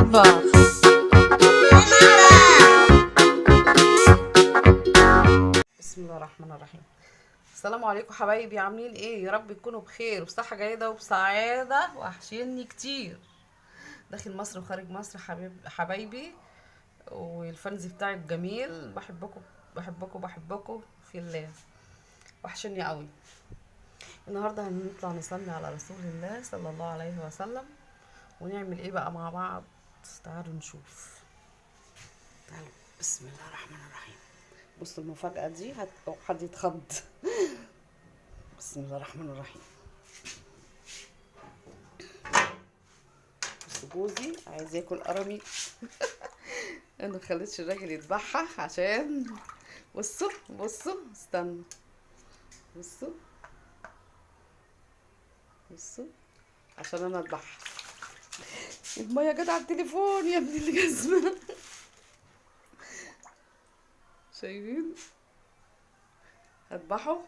المطبخ. بسم الله الرحمن الرحيم. السلام عليكم حبايبي، عاملين ايه؟ يا رب تكونوا بخير وبصحة جيدة وبسعادة، وحشيني كتير داخل مصر وخارج مصر. حبايبي والفانز بتاعي الجميل، بحبكم بحبكم بحبكم في الله، وحشني قوي. النهارده هنطلع نصلي على رسول الله صلى الله عليه وسلم، ونعمل ايه بقى مع بعض؟ تعالوا نشوف. تعالوا. بسم الله الرحمن الرحيم. بصوا المفاجأة دي حد يتخض. بسم الله الرحمن الرحيم. بس جوزي عايز ياكل قرامي. انا مخليتش الراجل يذبحها عشان بصوا استنوا. بصوا عشان انا اذبحها. الميه جت على التليفون يا ابن الجزمه. شايفين؟ هذبح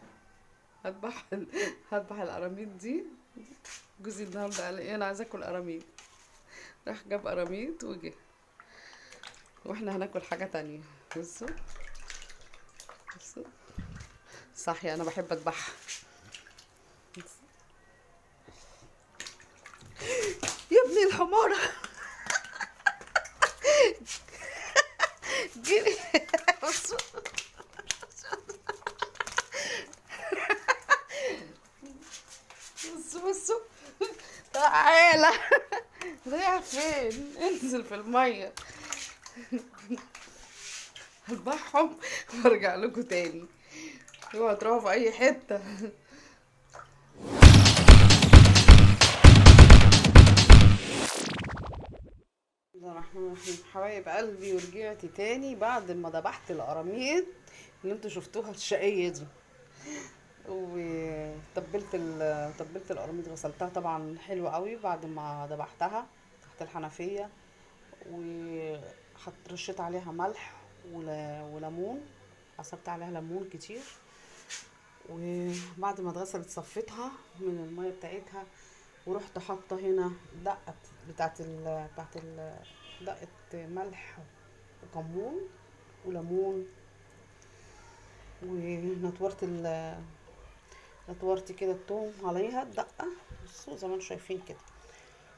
هذبح القراميط دي. جوزي النهارده قال ايه؟ انا عايزه اكل قراميط. راح جاب قراميط وجه، واحنا هناكل حاجه تانية. بصوا صحي، انا بحب اذبحها. يا ابني الحمارة. جري. بصوا بصوا تعالى. رايح فين؟ انزل في المية. هذبحهم وارجع لكم تاني، اوعوا تروحوا في اي حتة. بسم الله الرحمن الرحيم. حبايب قلبي، ورجعت تاني بعد ما ذبحت القراميط اللي انتوا شفتوها الشقية دي، وتبلت تبلت القراميط، غسلتها طبعا حلو قوي بعد ما ذبحتها تحت الحنفية، رشيت عليها ملح وليمون، عصرت عليها ليمون كتير. وبعد ما اتغسلت صفيتها من المية بتاعتها، ورحت حاطه هنا دقه دقه ملح وكمون وليمون، نطورت كده التوم عليها الدقه. بصوا زي ما انتم شايفين كده.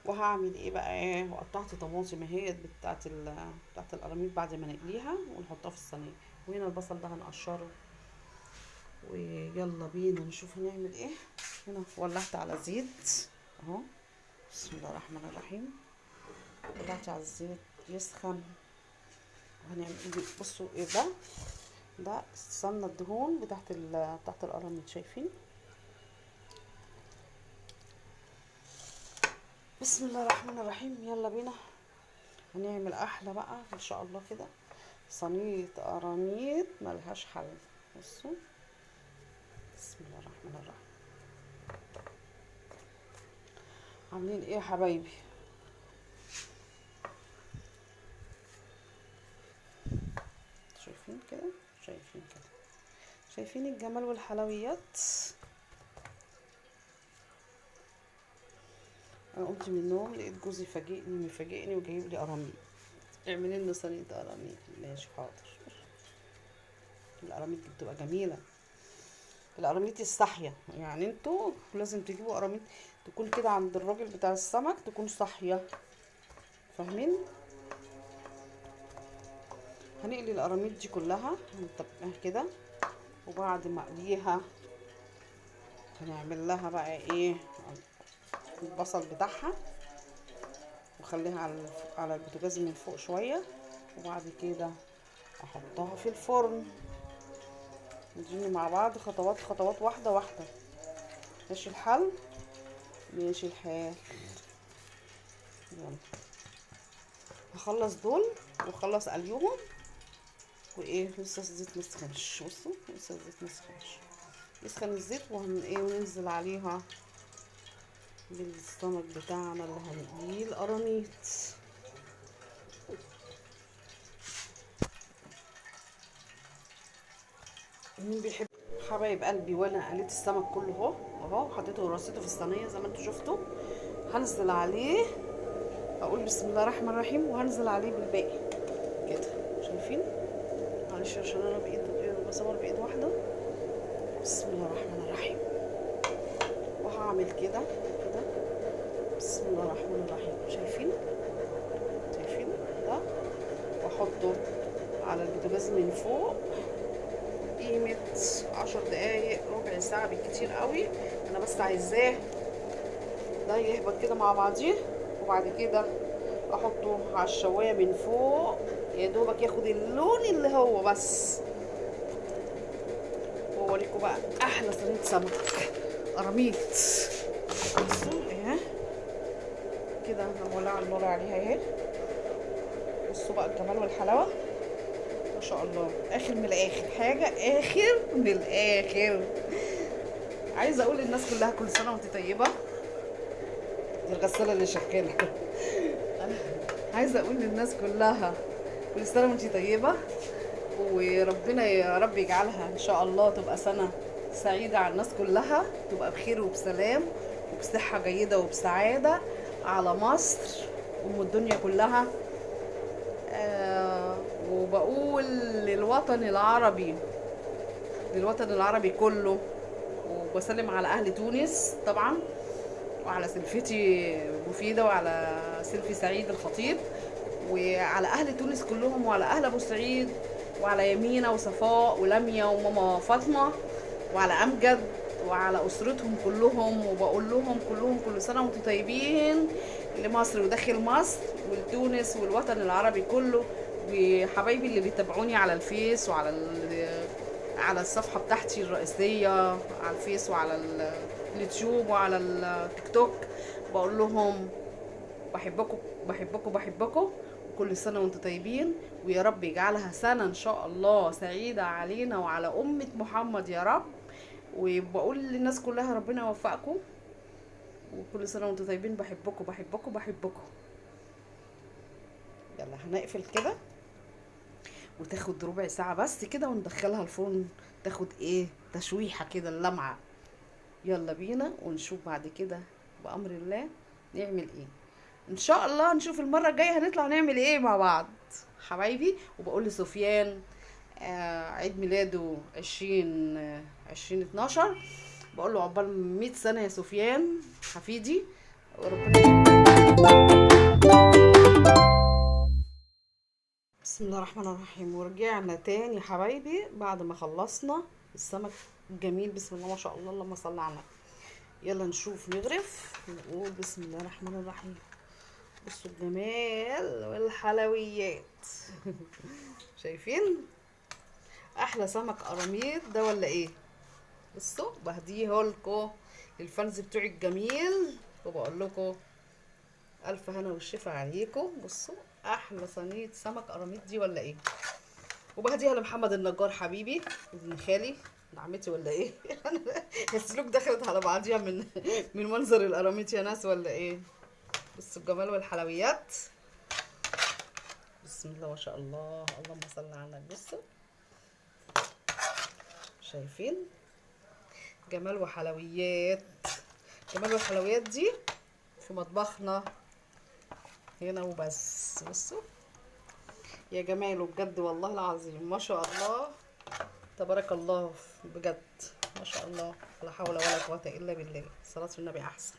وهعمل ايه بقى؟ ايه، وقطعت طماطم اهي بتاعت القراميط بعد ما نقليها ونحطها في الصينيه. وهنا البصل ده هنقشره، ويلا بينا نشوف هنعمل ايه. هنا ولعت على زيت اهو. بسم الله الرحمن الرحيم. ولعت على الزيت يسخن، وهنعمل ايه؟ بصوا ايه ده السمنه الدهون بتاعت القراميط، شايفين؟ بسم الله الرحمن الرحيم. يلا بينا هنعمل احلى بقى ان شاء الله كده صينيه قراميط ملهاش حل. بصوا بسم الله الرحمن الرحيم. عاملين ايه يا حبايبي؟ شايفين كده؟ شايفين الجمال والحلويات؟ انا قمت من النوم لقيت جوزي مفاجئني وجايب لي قراميط. اعملي لنا صينيه قراميط. ماشي حاضر. القراميط دي بتبقى جميله، القراميط الصاحيه، يعني انتوا لازم تجيبوا قراميط تكون كده عند الراجل بتاع السمك، تكون صاحيه، فاهمين؟ هنقلي القراميط دي كلها هنطبقها كده، وبعد ما اقليها هنعمل لها بقى ايه؟ البصل بتاعها، وخليها على البوتاجاز من فوق شويه، وبعد كده احطها في الفرن. نديني مع بعض خطوات واحده. ماشي الحال. يلا هخلص دول واخلص قليهم، وايه لسه الزيت مسخنش. بصوا لسه الزيت مسخنش، يسخن الزيت وننزل عليها بالسمك بتاعنا اللي هنقليه القراميط. مين بيحب؟ حبايب قلبي، وانا قليت السمك كله اهو حطيته ورصيته في الصينيه زي ما انتوا شفتوا. هنزل عليه اقول بسم الله الرحمن الرحيم وهنزل عليه بالباقي كده. شايفين؟ معلش عشان انا بصور بايد واحده. بسم الله الرحمن الرحيم. وهعمل كده كده. بسم الله الرحمن الرحيم. شايفين ده؟ واحطه على البوتاجاز من فوق قيمة 10 دقايق ربع ساعة بالكتير قوي. انا بس عايزاه ده يهبط كده مع بعضيه، وبعد كده احطه على الشواية من فوق يا دوبك ياخد اللون اللي هو بس. واوريكم بقى احلى صينية سمك قراميط. بصوا اهي كده، انا مولعه النار عليها اهي. بصوا بقى الجمال والحلاوه ما شاء الله. اخر من الاخر، حاجه اخر من الاخر. عايزه اقول للناس كلها كل سنه وانت طيبه. دي الغساله اللي شغاله. عايزه اقول للناس كلها كل سنه وانت طيبه، وربنا يا رب يجعلها ان شاء الله تبقى سنه سعيده على الناس كلها، تبقى بخير وبسلام وبصحه جيده وبسعاده على مصر ام الدنيا كلها. وبقول للوطن العربي كله، وبسلم على اهل تونس طبعا، وعلى سلفتي مفيدة، وعلى سلفي سعيد الخطيب، وعلى اهل تونس كلهم، وعلى اهل ابو سعيد، وعلى يمينة وصفاء ولميا وماما فاطمة، وعلى امجد، وعلى اسرتهم كلهم. وبقول لهم كلهم كل سنة وانتم طيبين، لمصر وداخل مصر ولتونس والوطن العربي كله. وحبايبي اللي بيتابعوني على الفيس على الصفحة بتاعتي الرئيسية على الفيس وعلى اليوتيوب وعلى التيك توك، بقول لهم بحبكم بحبكم بحبكم، وكل سنة وانتم طيبين، ويا رب يجعلها سنة ان شاء الله سعيدة علينا وعلى أمة محمد يا رب. وبقول للناس كلها ربنا يوفقكم، وكل سنة وانتم طيبين. بحبكم بحبكم بحبكم. يلا هنقفل كده وتاخد ربع ساعة بس كده، وندخلها الفرن تاخد ايه تشويحة كده اللمعة. يلا بينا ونشوف بعد كده بأمر الله نعمل ايه ان شاء الله. نشوف المرة الجاية هنطلع نعمل ايه مع بعض حبايبي. وبقول لسفيان عيد ميلاده 20/12، بقول له عقبال 100 سنة يا سفيان حفيدي، وربنا. بسم الله الرحمن الرحيم. ورجعنا تاني حبايبي بعد ما خلصنا السمك الجميل. بسم الله ما شاء الله، اللهم صل على النبي. يلا نشوف نغرف ونقول بسم الله الرحمن الرحيم. بصوا الجمال والحلويات. شايفين احلى سمك قراميط ده ولا ايه؟ بصوا بهديهولكوا للفانز بتوعي الجميل، وبقول لكم الف هنا والشفا عليكم. بصوا احلى صينيه سمك قراميط دي ولا ايه؟ وبهديها لمحمد النجار حبيبي ابن خالي نعمتي ولا ايه؟ السلوك دخلت على بعضيها من منظر القراميط يا ناس ولا ايه؟ بصوا الجمال والحلويات. بسم الله ما شاء الله، اللهم صل على النبي. بصوا شايفين جمال وحلويات. جمال والحلويات دي في مطبخنا هنا وبس. بصوا يا جماله بجد والله العظيم ما شاء الله تبارك الله بجد ما شاء الله، لا حول ولا قوة الا بالله. صلاة النبي احسن.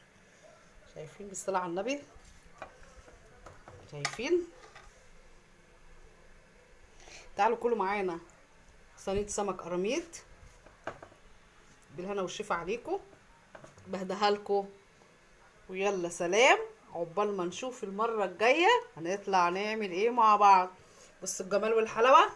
شايفين بالصلاة على النبي؟ شايفين؟ تعالوا كلوا معانا صينية سمك قراميط بالهنا والشفا عليكم. بهديها لكم ويلا سلام، عقبال ما نشوف المرة الجاية هنطلع نعمل ايه مع بعض. بصوا الجمال والحلاوة.